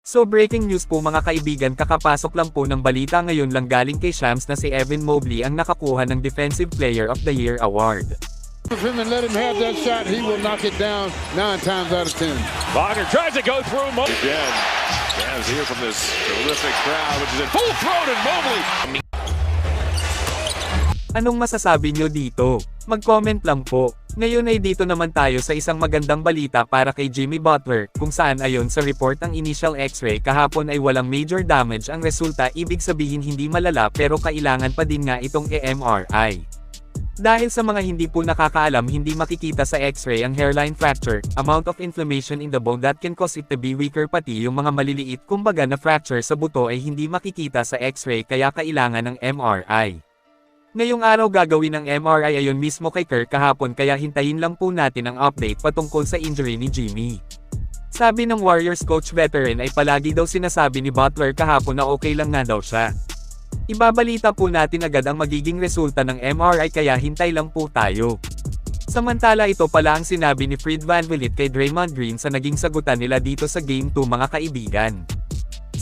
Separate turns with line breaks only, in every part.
So breaking news po mga kaibigan, kakapasok lang po ng balita ngayon lang galing kay Shams na si Evan Mobley ang nakakuha ng Defensive Player of the Year award.
If him and let him have that shot, he will knock it down 9 times out of 10.
Wagner tries to go through Mobley. Again, Jazz here from this terrific crowd, which is in full throat, and Mobley.
Anong masasabi nyo dito? Mag-comment lang po. Ngayon ay dito naman tayo sa isang magandang balita para kay Jimmy Butler, kung saan ayon sa report ng initial x-ray kahapon ay walang major damage ang resulta, ibig sabihin hindi malala pero kailangan pa din nga itong MRI. Dahil sa mga hindi po nakakaalam, hindi makikita sa x-ray ang hairline fracture, amount of inflammation in the bone that can cause it to be weaker, pati yung mga maliliit kumbaga na fracture sa buto ay hindi makikita sa x-ray kaya kailangan ng MRI. Ngayong araw gagawin ng MRI ayon mismo kay Kerr kahapon, kaya hintayin lang po natin ang update patungkol sa injury ni Jimmy. Sabi ng Warriors coach veteran ay palagi daw sinasabi ni Butler kahapon na okay lang nga daw siya. Ibabalita po natin agad ang magiging resulta ng MRI kaya hintay lang po tayo. Samantala ito pala ang sinabi ni Fred VanVleet kay Draymond Green sa naging sagutan nila dito sa Game 2 mga kaibigan.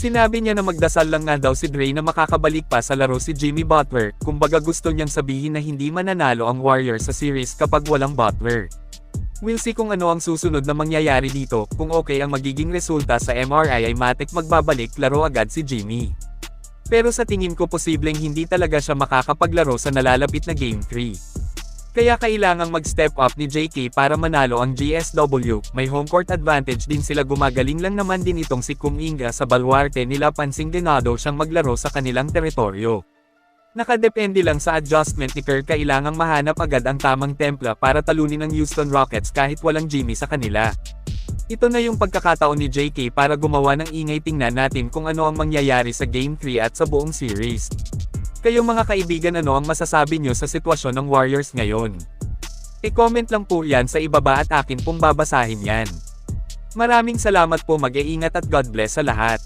Sinabi niya na magdasal lang nga daw si Dray na makakabalik pa sa laro si Jimmy Butler, kumbaga gusto niyang sabihin na hindi mananalo ang Warriors sa series kapag walang Butler. We'll see kung ano ang susunod na mangyayari dito, kung okay ang magiging resulta sa MRI ay matik magbabalik laro agad si Jimmy. Pero sa tingin ko posibleng hindi talaga siya makakapaglaro sa nalalapit na Game 3. Kaya kailangang mag-step up ni JK para manalo ang GSW, may home court advantage din sila, gumagaling lang naman din itong si Kuminga sa baluarte nila, pansing dinado siyang maglaro sa kanilang teritoryo. Nakadepende lang sa adjustment ni Kerr, kailangang mahanap agad ang tamang templa para talunin ang Houston Rockets kahit walang Jimmy sa kanila. Ito na yung pagkakataon ni JK para gumawa ng ingay, tingnan natin kung ano ang mangyayari sa Game 3 at sa buong series. Kayo mga kaibigan, ano ang masasabi nyo sa sitwasyon ng Warriors ngayon? I-comment lang po yan sa ibaba at akin pong babasahin yan. Maraming salamat po, mag-iingat at God bless sa lahat.